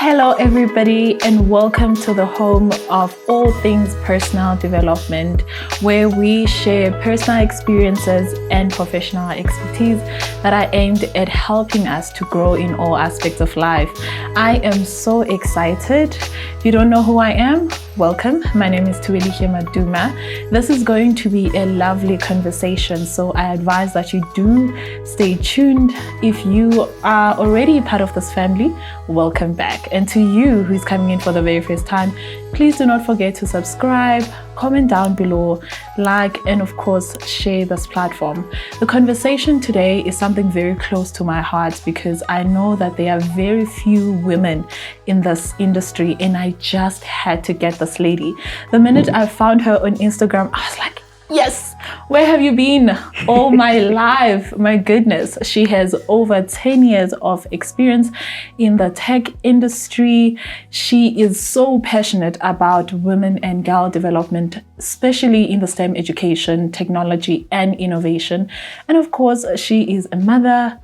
Hello, everybody, and welcome to the home of all things personal development, where we share personal experiences and professional expertise that are aimed at helping us to grow in all aspects of life. I am so excited. If you don't know who I am, welcome. My name is Tuwelihle Maduma. This is going to be a lovely conversation, so I advise that you do stay tuned. If you are already part of this family, welcome back. And to you who's coming in for the very first time, please do not forget to subscribe, comment down below, like, and of course, share this platform. The conversation today is something very close to my heart because I know that there are very few women in this industry, and I just had to get this lady. The minute I found her on Instagram, I was like, yes, where have you been all my life? My goodness, she has over 10 years of experience in the tech industry. She is so passionate about women and girl development, especially in the STEM education, technology, and innovation. And of course, she is a mother,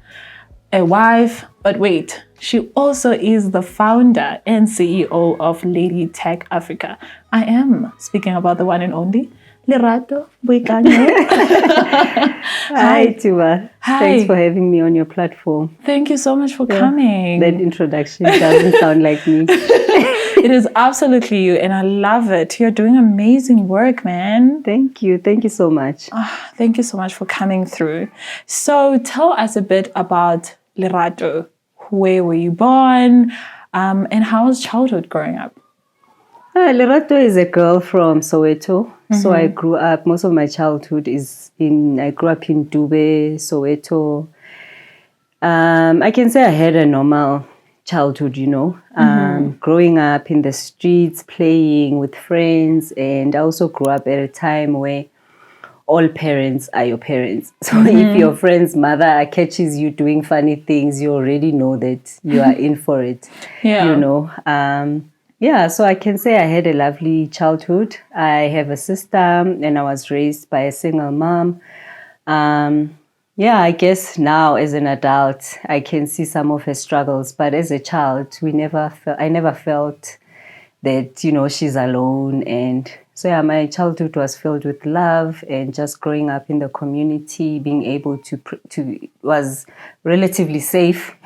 a wife, but wait, she also is the founder and CEO of LadyTech Africa. I am speaking about the one and only Lerato Boikanyo. Hi, Tuwa. Hi. Thanks for having me on your platform. Thank you so much for coming. That introduction doesn't sound like me. It is absolutely you, and I love it. You're doing amazing work, man. Thank you. Thank you so much. Thank you so much for coming through. So tell us a bit about Lerato. Where were you born? And how was childhood growing up? Lerato is a girl from Soweto. So I grew up, most of my childhood I grew up in Dube, Soweto. I can say I had a normal childhood, growing up in the streets, playing with friends. And I also grew up at a time where all parents are your parents. So if your friend's mother catches you doing funny things, you already know that you are in for it, so I can say I had a lovely childhood. I have a sister and I was raised by a single mom. I guess now as an adult, I can see some of her struggles. But as a child, I never felt that, she's alone. And so my childhood was filled with love and just growing up in the community, being able to was relatively safe.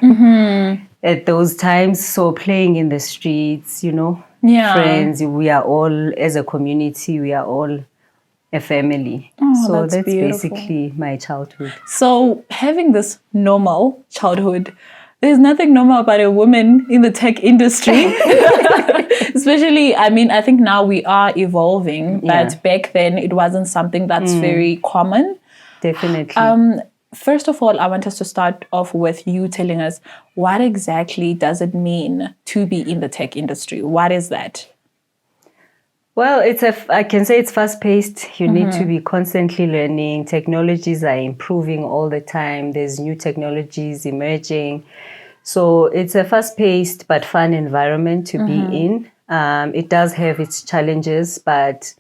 At those times, so playing in the streets, friends, we are all, as a community, we are all a family. So that's basically my childhood. So having this normal childhood, there's nothing normal about a woman in the tech industry. Especially, I think now we are evolving, but back then it wasn't something that's very common. Definitely. First of all, I want us to start off with you telling us what exactly does it mean to be in the tech industry? What is that? Well, I can say it's fast-paced. You need to be constantly learning. Technologies are improving all the time. There's new technologies emerging. So it's a fast-paced but fun environment to be in. It does have its challenges, but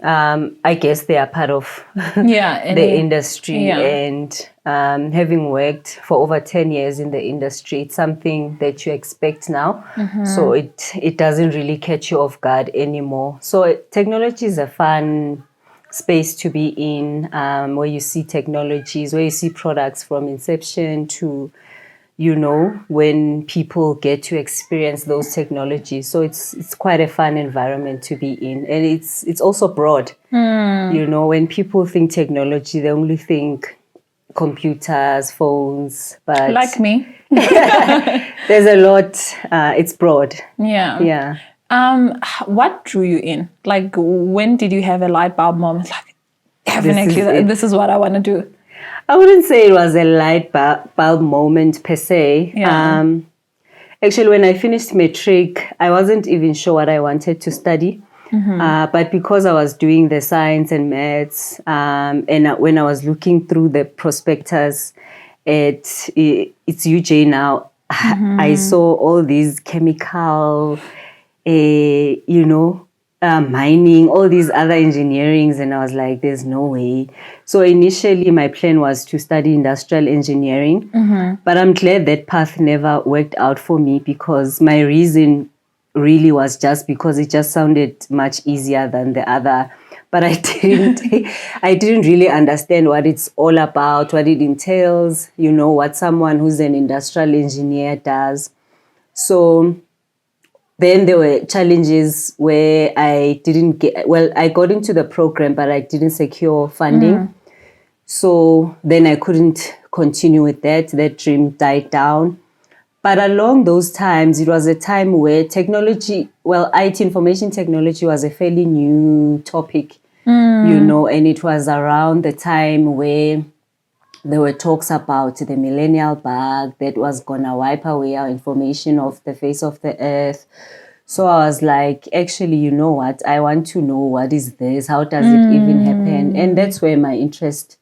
I guess they are part of the industry. And having worked for over 10 years in the industry, it's something that you expect now. So it doesn't really catch you off guard anymore. So technology is a fun space to be in, where you see technologies, where you see products from inception to when people get to experience those technologies. So it's quite a fun environment to be in. And it's also broad. When people think technology, they only think computers, phones. But like me. There's a lot. It's broad. Yeah. What drew you in? Like, when did you have a light bulb moment? Like, definitely, this is what I want to do. I wouldn't say it was a light bulb moment per se. Actually, when I finished matric, I wasn't even sure what I wanted to study. But because I was doing the science and maths, and when I was looking through the prospectus it's UJ now, I saw all these chemical, mining, all these other engineerings, and I was like, there's no way. So initially my plan was to study industrial engineering, but I'm glad that path never worked out for me, because my reason really was just because it just sounded much easier than the other. But I didn't really understand what it's all about, what it entails, what someone who's an industrial engineer does. So then there were challenges where I got into the program, but I didn't secure funding. So then I couldn't continue with that. That dream died down. But along those times, it was a time where technology, IT, information technology, was a fairly new topic, and it was around the time where there were talks about the millennial bug that was going to wipe away our information off the face of the earth. So I was like, actually, you know what? I want to know, what is this? How does it even happen? And that's where my interest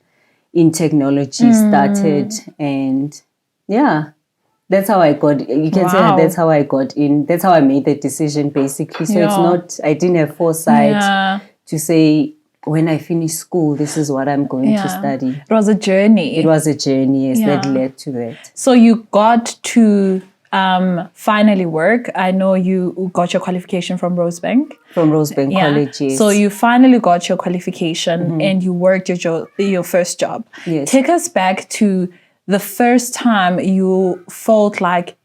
in technology started. And yeah, that's how I got, you can say that's how I got in. That's how I made the decision, basically. So it's not, I didn't have foresight to say, when I finish school, this is what I'm going to study. It was a journey. It was a journey, yes, that led to that. So you got to finally work. I know you got your qualification from Rosebank. From Rosebank College, yes. So you finally got your qualification and you worked your first job. Yes. Take us back to the first time you felt like,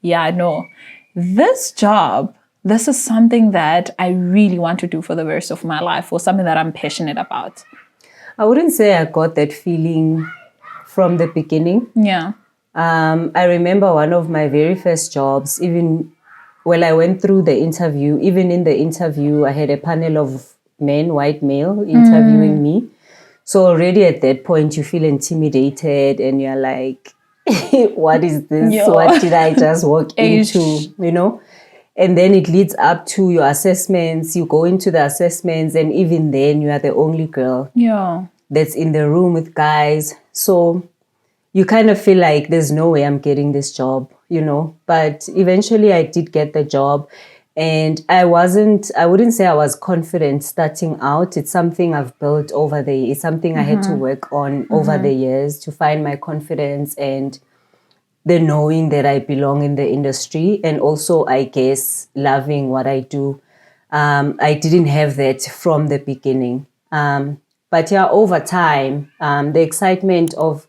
this job, this is something that I really want to do for the rest of my life, or something that I'm passionate about. I wouldn't say I got that feeling from the beginning. Yeah. I remember one of my very first jobs, even when I went through the interview, even in the interview, I had a panel of men, white male, interviewing me. So already at that point, you feel intimidated and you're like, what is this? What did I just walk into, And then it leads up to your assessments. You go into the assessments, and even then you are the only girl that's in the room with guys. So you kind of feel like there's no way I'm getting this job, But eventually I did get the job, and I wouldn't say I was confident starting out. It's something I've built over it's something I had to work on over the years to find my confidence and the knowing that I belong in the industry, and also, I guess, loving what I do. I didn't have that from the beginning. But over time, the excitement of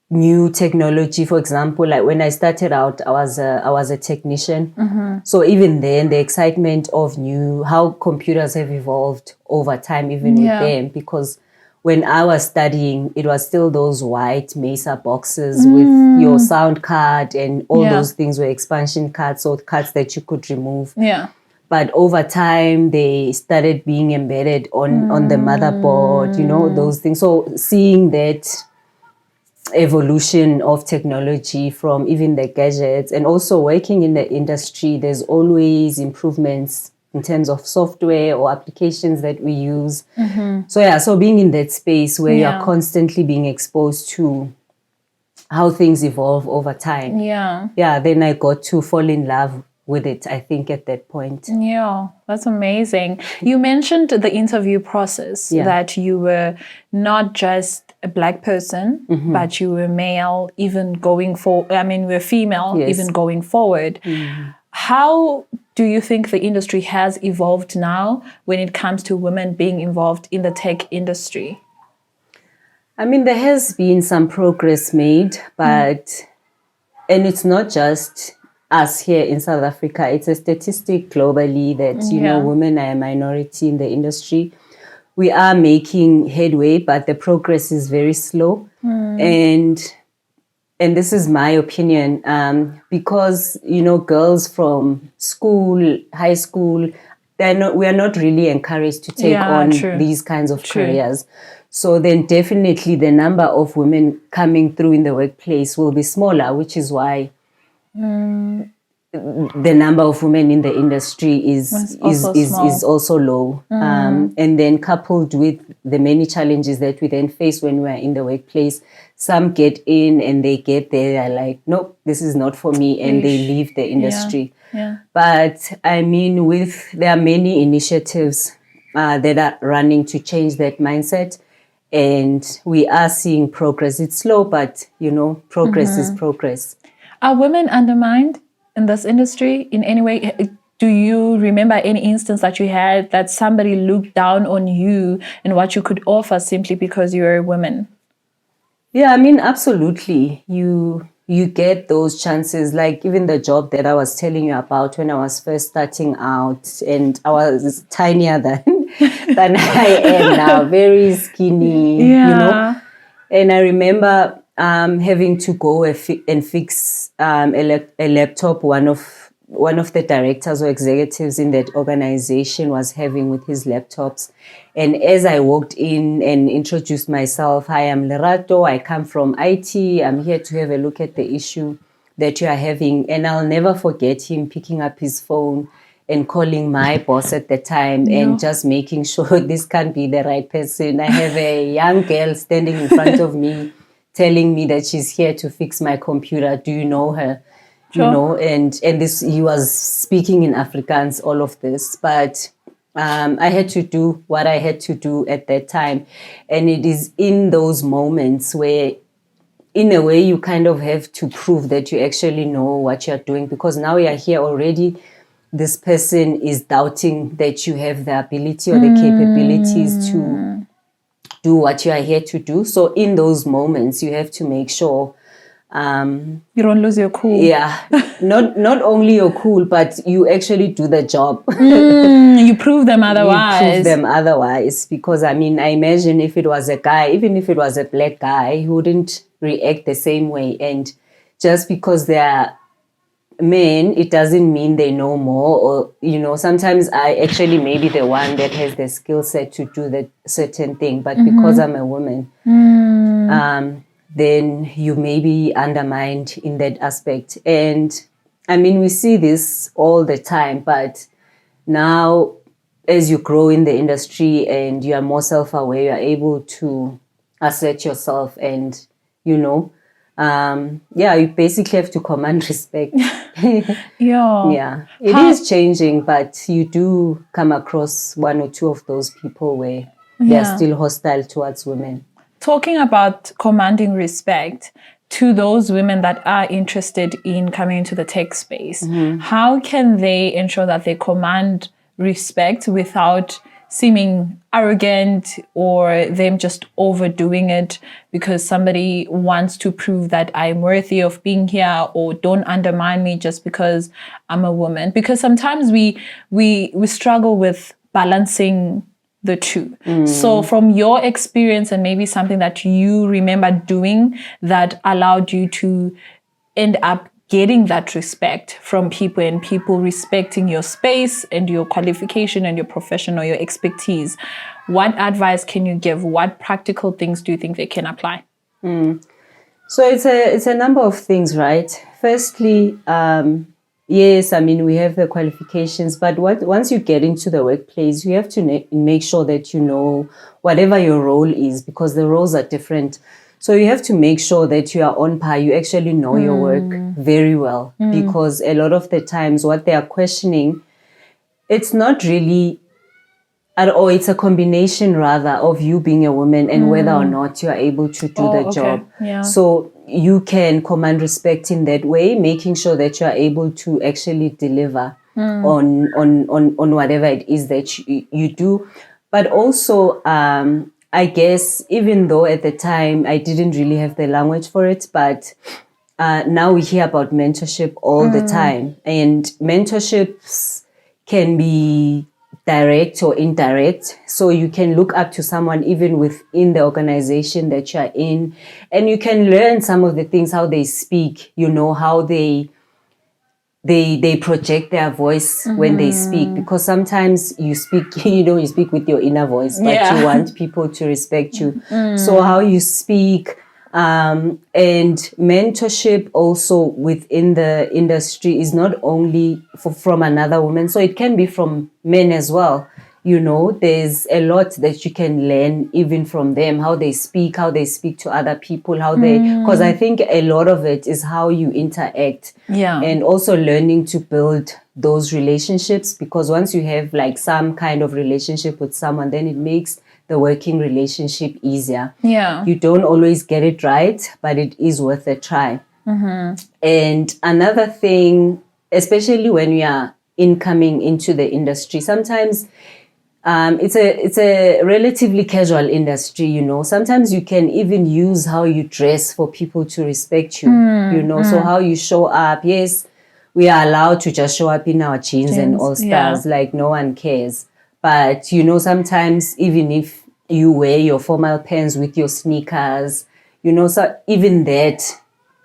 new technology, for example, like when I started out, I was a technician. So even then, the excitement of how computers have evolved over time, even with them, because when I was studying, it was still those white Mesa boxes with your sound card, and all those things were expansion cards, so cards that you could remove. Yeah. But over time, they started being embedded on the motherboard, those things. So seeing that evolution of technology from even the gadgets, and also working in the industry, there's always improvements in terms of software or applications that we use. So being in that space where you're constantly being exposed to how things evolve over time. Then I got to fall in love with it, I think, at that point. Yeah, that's amazing. You mentioned the interview process, that you were not just a Black person, but you were male, even going forward. I mean, we're female, even going forward. How do you think the industry has evolved now when it comes to women being involved in the tech industry? I mean, there has been some progress made, but, and it's not just us here in South Africa, it's a statistic globally that, women are a minority in the industry. We are making headway, but the progress is very slow. And this is my opinion, because, girls from school, high school, we are not really encouraged to take on these kinds of careers. So then definitely the number of women coming through in the workplace will be smaller, which is why the number of women in the industry is also low. And then coupled with the many challenges that we then face when we're in the workplace, some get in and they get there, they're like, nope, this is not for me, and they leave the industry. But I mean, there are many initiatives that are running to change that mindset. And we are seeing progress. It's slow, but, progress is progress. Are women undermined in this industry in any way? Do you remember any instance that you had that somebody looked down on you and what you could offer simply because you're a woman? Yeah, I mean, absolutely. You get those chances, like even the job that I was telling you about when I was first starting out, and I was tinier than I am now, very skinny, Yeah. And I remember having to go and fix a laptop. One of the directors or executives in that organization was having with his laptops. And as I walked in and introduced myself, hi, I'm Lerato. I come from IT. I'm here to have a look at the issue that you are having. And I'll never forget him picking up his phone and calling my boss at the time and just making sure this can't be the right person. I have a young girl standing in front of me telling me that she's here to fix my computer. Do you know her? Sure. And this, he was speaking in Afrikaans, all of this, but I had to do what I had to do at that time. And it is in those moments where, in a way, you kind of have to prove that you actually know what you're doing, because now you are here already. This person is doubting that you have the ability or the capabilities to do what you are here to do. So in those moments, you have to make sure you don't lose your cool. Yeah, not only you're cool, but you actually do the job. You prove them otherwise. You prove them otherwise, because I mean, I imagine if it was a guy, even if it was a black guy, he wouldn't react the same way. And just because they are men, it doesn't mean they know more, or sometimes I actually may be the one that has the skill set to do that certain thing, but because I'm a woman, then you may be undermined in that aspect. And I mean, we see this all the time, but now as you grow in the industry and you are more self-aware, you are able to assert yourself and, you basically have to command respect. Yeah, it is changing, but you do come across one or two of those people where they are still hostile towards women. Talking about commanding respect to those women that are interested in coming into the tech space, how can they ensure that they command respect without seeming arrogant or them just overdoing it because somebody wants to prove that I'm worthy of being here, or don't undermine me just because I'm a woman? Because sometimes we struggle with balancing the two. So from your experience, and maybe something that you remember doing that allowed you to end up getting that respect from people and people respecting your space and your qualification and your profession or your expertise, what advice can you give? What practical things do you think they can apply? So it's a number of things, right? Firstly, yes, I mean, we have the qualifications, but once you get into the workplace, you have to make sure that you know whatever your role is, because the roles are different. So you have to make sure that you are on par, you actually know your work very well, because a lot of the times what they are questioning, it's not really or it's a combination rather of you being a woman and whether or not you are able to do the job. Yeah. So you can command respect in that way, making sure that you are able to actually deliver on whatever it is that you do. But also, I guess, even though at the time I didn't really have the language for it, but now we hear about mentorship all the time. And mentorships can be direct or indirect. So you can look up to someone even within the organization that you're in, and you can learn some of the things, how they speak, how they project their voice when they speak, because sometimes you speak, you speak with your inner voice, but you want people to respect you. So how you speak, and mentorship also within the industry is not only from another woman, so it can be from men as well. there's a lot that you can learn even from them, how they speak to other people, because I think a lot of it is how you interact. Yeah. And also learning to build those relationships, because once you have like some kind of relationship with someone, then it makes the working relationship easier. Yeah. You don't always get it right, but it is worth a try. And another thing, especially when we are incoming into the industry, sometimes it's a relatively casual industry, Sometimes you can even use how you dress for people to respect you, So how you show up. Yes, we are allowed to just show up in our jeans and all stars, like no one cares. But, sometimes even if you wear your formal pants with your sneakers, so even that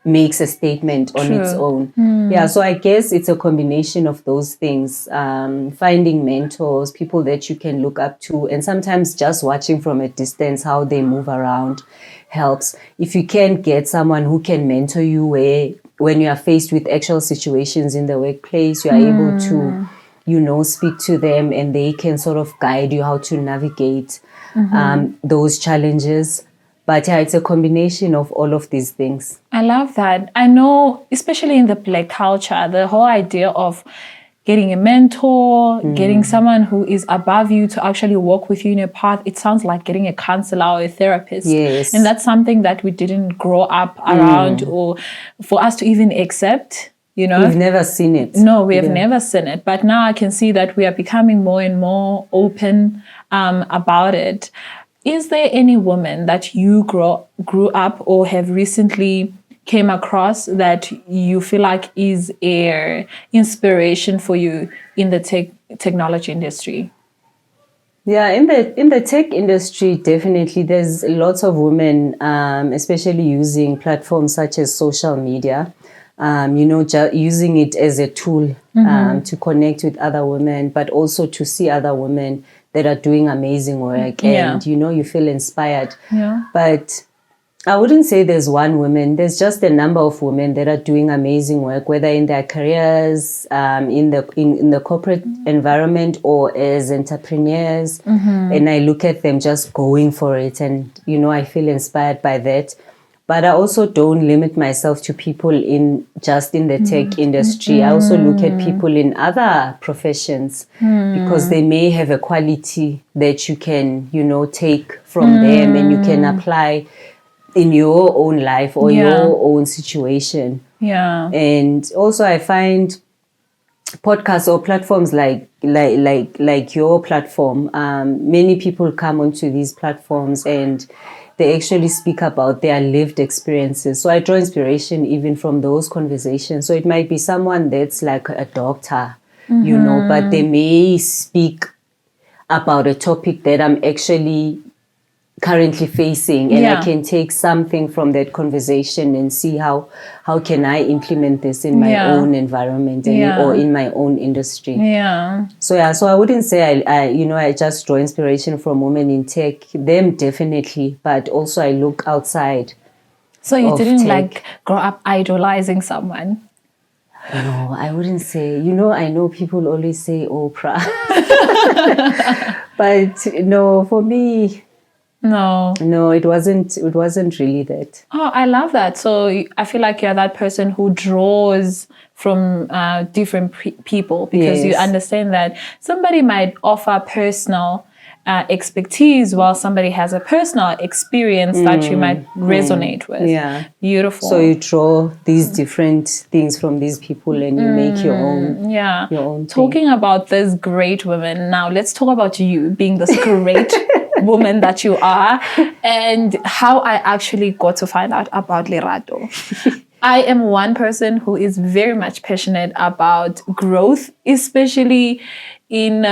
makes a statement on its own. Yeah, so I guess it's a combination of those things. Finding mentors, people that you can look up to, and sometimes just watching from a distance how they move around helps. If you can get someone who can mentor you when you are faced with actual situations in the workplace, you are able to speak to them, and they can sort of guide you how to navigate those challenges. But yeah, it's a combination of all of these things. I love that. I know, especially in the Black culture, the whole idea of getting a mentor, getting someone who is above you to actually walk with you in a path, it sounds like getting a counselor or a therapist. Yes. And that's something that we didn't grow up around or for us to even accept. We've never seen it. No, we have never seen it. But now I can see that we are becoming more and more open about it. Is there any woman that you grew up or have recently came across that you feel like is an inspiration for you in the technology industry? Yeah, in the tech industry, definitely there's lots of women, especially using platforms such as social media. Using it as a tool to connect with other women, but also to see other women that are doing amazing work, and you feel inspired. Yeah. But I wouldn't say there's one woman. There's just a number of women that are doing amazing work, whether in their careers, in the corporate environment, or as entrepreneurs. And I look at them just going for it, and I feel inspired by that. But I also don't limit myself to people in the tech industry. I also look at people in other professions because they may have a quality that you can, take from them and you can apply in your own life or your own situation. Yeah. And also I find podcasts or platforms like your platform, many people come onto these platforms and they actually speak about their lived experiences. So I draw inspiration even from those conversations. So it might be someone that's like a doctor, but they may speak about a topic that I'm actually currently facing, and I can take something from that conversation and see how can I implement this in my own environment or in my own industry. So I wouldn't say I just draw inspiration from women in tech, them definitely, but also I look outside. So you didn't like grow up idolizing someone? No, I wouldn't say. I know people always say Oprah. But no, for me, no, it wasn't really that. Oh, I love that. So I feel like you're that person who draws from different people, because you understand that somebody might offer personal expertise while somebody has a personal experience that you might resonate with. Yeah. Beautiful. So you draw these different things from these people and you make your own. Yeah. Your own Talking about this great women, now let's talk about you being this great woman that you are, and how I actually got to find out about Lerato. I am one person who is very much passionate about growth, especially in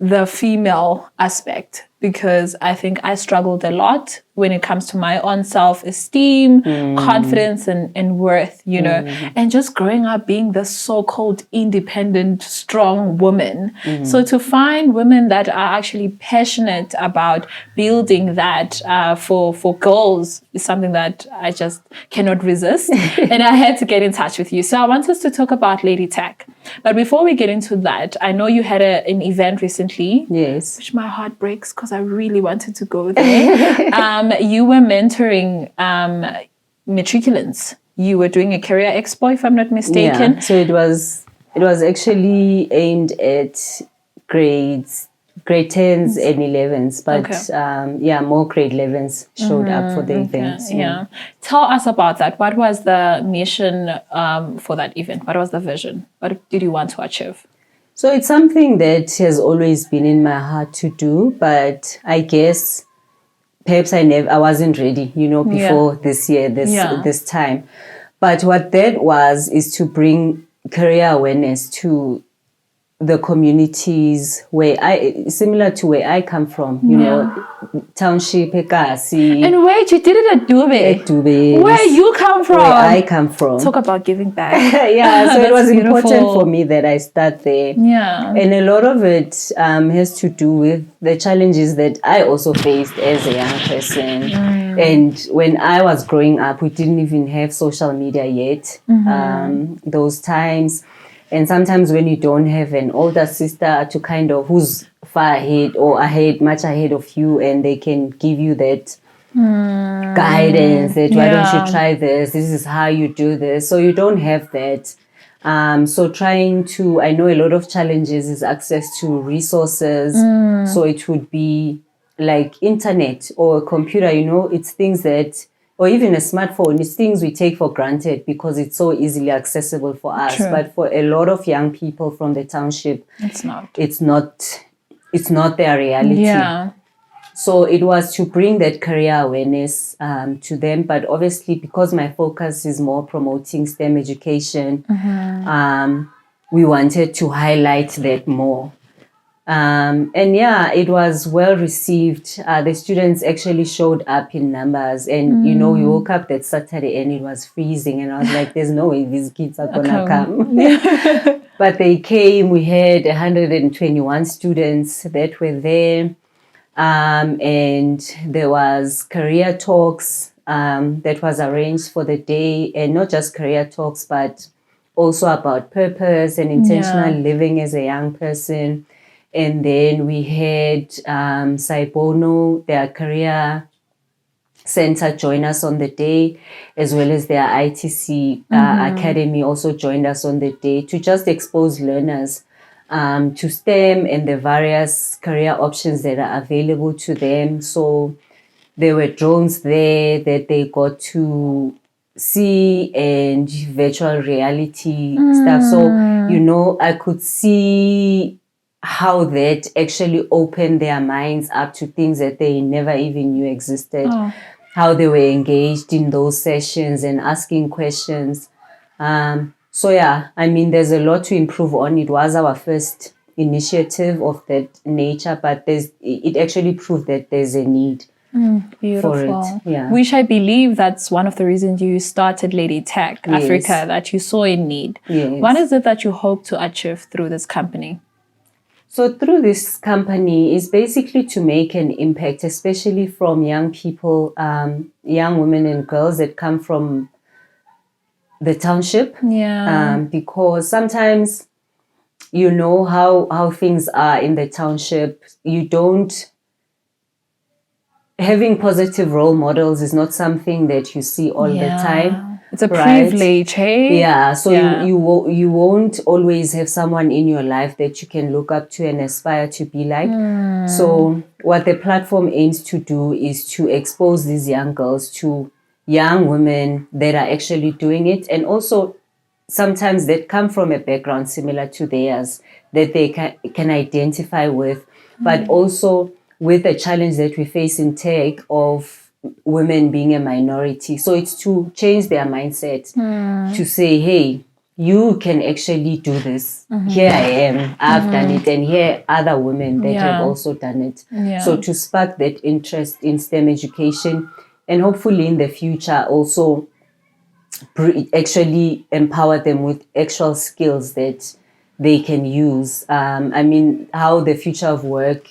the female aspect, because I think I struggled a lot when it comes to my own self-esteem, confidence, and worth, and just growing up being this so-called independent, strong woman. So to find women that are actually passionate about building that for girls is something that I just cannot resist. And I had to get in touch with you. So I want us to talk about LadyTech. But before we get into that, I know you had an event recently. Yes. Which my heart breaks because I really wanted to go there. You were mentoring matriculants. You were doing a career expo, if I'm not mistaken. Yeah. So it was actually aimed at grade 10s and 11s, but more grade 11s showed up for the events. Yeah. Tell us about that. What was the mission for that event? What was the vision? What did you want to achieve? So it's something that has always been in my heart to do, but I guess perhaps I wasn't ready, before this year, this time. But what that was is to bring career awareness to the communities similar to where I come from, township, Ekasi. And wait, you did it at Dube? At Dube. Where you come from? Where I come from. Talk about giving back. Yeah, so it was important for me that I start there. Yeah. And a lot of it has to do with the challenges that I also faced as a young person. And when I was growing up, we didn't even have social media yet. Those times. And sometimes when you don't have an older sister to kind of who's far ahead or much ahead of you, and they can give you that guidance that why don't you try this? This is how you do this. So you don't have that. So I know a lot of challenges is access to resources. So it would be like internet or a computer, it's things that, or even a smartphone, it's things we take for granted because it's so easily accessible for us. True. But for a lot of young people from the township, it's not their reality. Yeah. So it was to bring that career awareness to them. But obviously, because my focus is more promoting STEM education, we wanted to highlight that more. It was well received. The students actually showed up in numbers, and we woke up that Saturday and it was freezing, and I was like, "There's no way these kids are gonna come." But they came. We had 121 students that were there, and there was career talks that was arranged for the day, and not just career talks, but also about purpose and intentional living as a young person. And then we had Saibono, their career center, join us on the day, as well as their ITC academy also joined us on the day to just expose learners to STEM and the various career options that are available to them. So there were drones there that they got to see, and virtual reality stuff. So, I could see how that actually opened their minds up to things that they never even knew existed, how they were engaged in those sessions and asking questions. There's a lot to improve on. It was our first initiative of that nature, but it actually proved that there's a need beautiful. for it. Yeah. Which I believe that's one of the reasons you started LadyTech Africa, that you saw a need. Yes. What is it that you hope to achieve through this company? So through this company is basically to make an impact, especially from young people, young women and girls that come from the township. Yeah. Because sometimes how things are in the township. Having positive role models is not something that you see all the time. It's a privilege, hey? Yeah, so you won't always have someone in your life that you can look up to and aspire to be like. So what the platform aims to do is to expose these young girls to young women that are actually doing it, and also sometimes that come from a background similar to theirs that they can identify with, but also with the challenge that we face in tech of women being a minority. So it's to change their mindset to say, hey, you can actually do this. Here I am, I've done it, and here are other women that have also done it. So to spark that interest in STEM education, and hopefully in the future also actually empower them with actual skills that they can use. How the future of work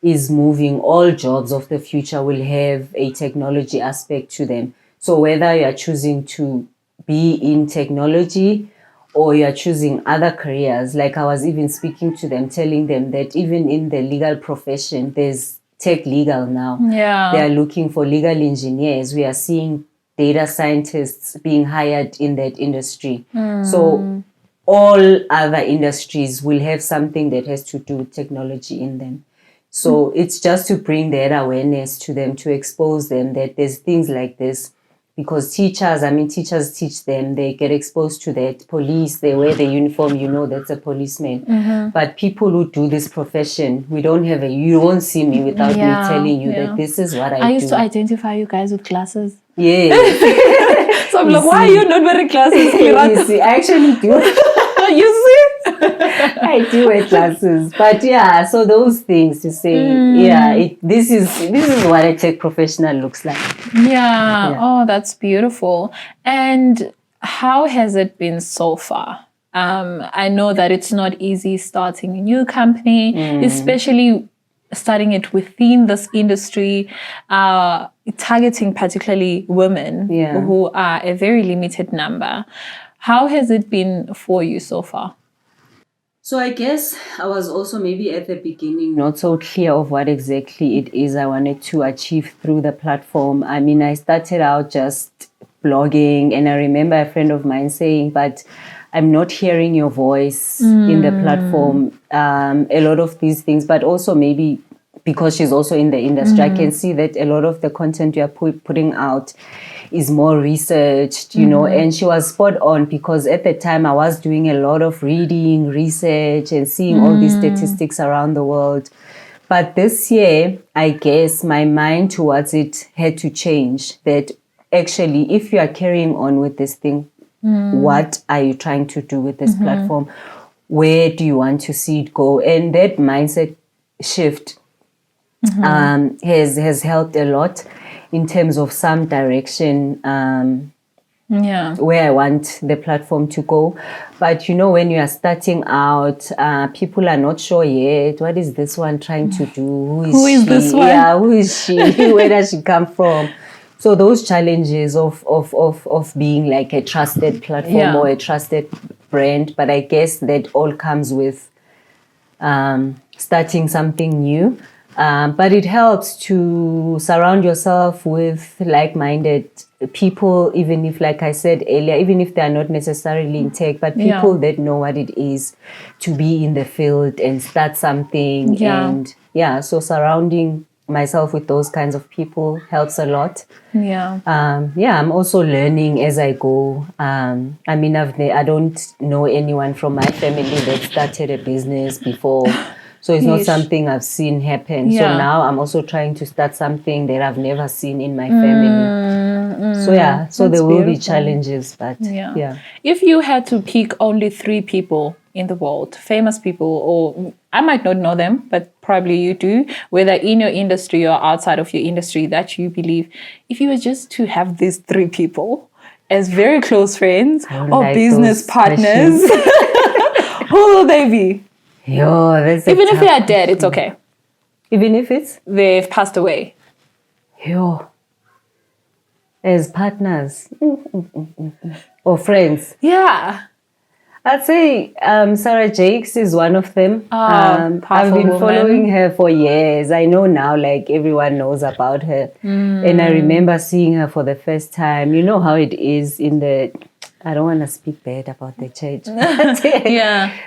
is moving, all jobs of the future will have a technology aspect to them. So whether you are choosing to be in technology or you're choosing other careers. Like I was even speaking to them, telling them that even in the legal profession, there's tech legal now. Yeah. They are looking for legal engineers. We are seeing data scientists being hired in that industry. So all other industries will have something that has to do with technology in them. So it's just to bring that awareness to them, to expose them that there's things like this. Because teachers teach them, they get exposed to that. Police, they wear the uniform, that's a policeman. But people who do this profession, you won't see me without me telling you that this is what I do. I used to identify you guys with glasses. Yes. So I'm like, why are you not wearing glasses? You see, I actually do. You see? I do wear glasses. But yeah, so those things to say, this is what a tech professional looks like. Yeah. Oh, that's beautiful. And how has it been so far? I know that it's not easy starting a new company, especially starting it within this industry, targeting particularly women who are a very limited number. How has it been for you so far? So I guess I was also maybe at the beginning not so clear of what exactly it is I wanted to achieve through the platform. I mean, I started out just blogging, and I remember a friend of mine saying, but I'm not hearing your voice in the platform. A lot of these things, but also maybe because she's also in the industry, I can see that a lot of the content you're putting out is more researched, and she was spot on, because at the time I was doing a lot of reading, research, and seeing all these statistics around the world. But this year, I guess my mind towards it had to change, that actually, if you are carrying on with this thing, what are you trying to do with this platform? Where do you want to see it go? And that mindset shift has helped a lot in terms of some direction where I want the platform to go. But when you are starting out, people are not sure yet. What is this one trying to do? Who is she? This one? Yeah, who is she? Where does she come from? So those challenges of being like a trusted platform or a trusted brand, but I guess that all comes with starting something new. But it helps to surround yourself with like-minded people, even if, like I said earlier, even if they are not necessarily in tech, but people that know what it is to be in the field and start something. And so surrounding myself with those kinds of people helps a lot. I'm also learning as I go. I mean, I don't know anyone from my family that started a business before. So it's not something I've seen happen. So now I'm also trying to start something that I've never seen in my family. So there will be challenges, but If you had to pick only 3 people in the world, famous people, or I might not know them, but probably you do, whether in your industry or outside of your industry, that you believe, if you were just to have these 3 people as very close friends or like business partners, who will they be? Even if they are dead, it's okay. Even if they've passed away. As partners or friends. I'd say Sarah Jakes is one of them. I've been following her for years. I know now, like, everyone knows about her. And I remember seeing her for the first time. You know how it is I don't want to speak bad about the church.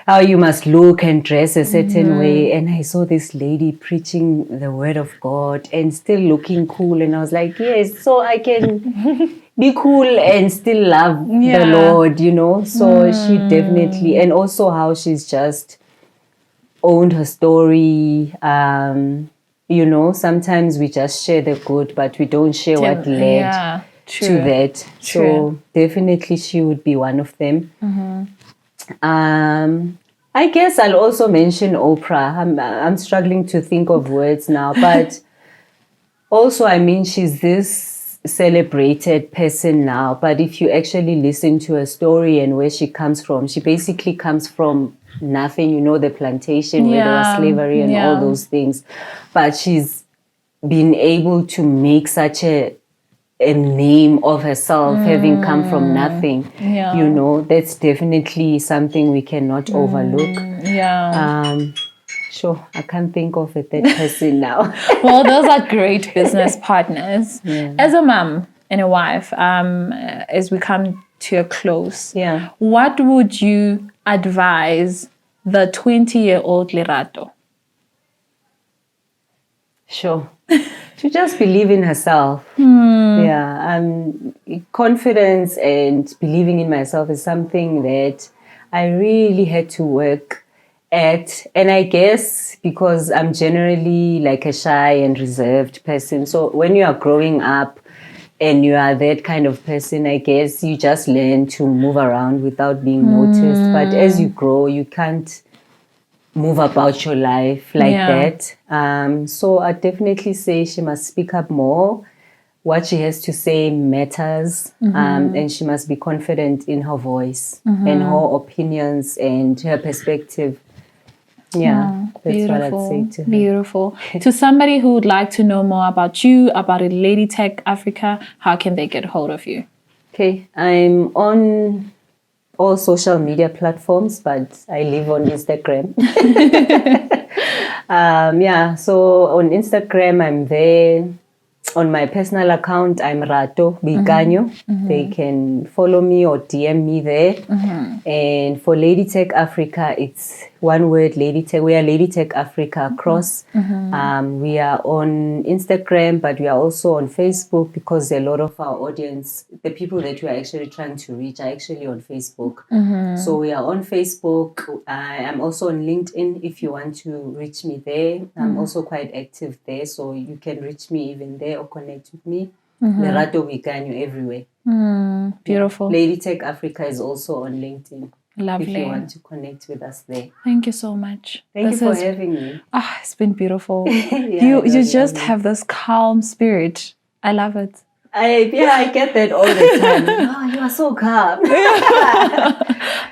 How you must look and dress a certain way. And I saw this lady preaching the word of God and still looking cool. And I was like, yes, so I can be cool and still love the Lord, So she definitely, and also how she's just owned her story. Sometimes we just share the good, but we don't share what led to that. So definitely she would be one of them. I guess I'll also mention Oprah. I'm struggling to think of words now, but also, I mean, she's this celebrated person now, but if you actually listen to her story and where she comes from, she basically comes from nothing, the plantation where there was slavery and all those things, but she's been able to make such a a name of herself, having come from nothing. Yeah. You know, that's definitely something we cannot overlook. Yeah. Sure, I can't think of a third person now. Well, those are great business partners. Yeah. As a mom and a wife, as we come to a close, what would you advise the 20-year-old Lerato? Sure. To just believe in herself. Yeah. Confidence and believing in myself is something that I really had to work at. And I guess because I'm generally like a shy and reserved person. So when you are growing up and you are that kind of person, I guess you just learn to move around without being noticed. But as you grow, you can't move about your life like that. So I definitely say she must speak up more. What she has to say matters, and she must be confident in her voice and her opinions and her perspective. Yeah, that's what I'd say to her. Beautiful. To somebody who would like to know more about you, about LadyTech Africa, how can they get hold of you? Okay, I'm on all social media platforms, but I live on Instagram. So on Instagram, I'm there. On my personal account, I'm Lerato Boikanyo. They can follow me or DM me there. And for LadyTech Africa, it's one word, LadyTech. We are LadyTech Africa across. We are on Instagram, but we are also on Facebook because a lot of our audience, the people that we are actually trying to reach, are actually on Facebook. So we are on Facebook. I'm also on LinkedIn if you want to reach me there. I'm also quite active there, so you can reach me even there or connect with me. Lerato Boikanyo everywhere. Beautiful. LadyTech Africa is also on LinkedIn. Lovely. If you want to connect with us there. Thank you so much. Thank you for having me. It's been beautiful. You just have this calm spirit. I love it. I get that all the time. Oh, you are so calm.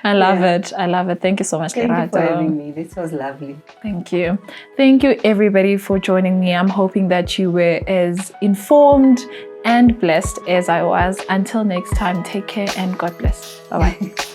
I love it. I love it. Thank you so much, Thank Lerato. you for having me. This was lovely. Thank you. Thank you, everybody, for joining me. I'm hoping that you were as informed and blessed as I was. Until next time, take care and God bless. Bye-bye.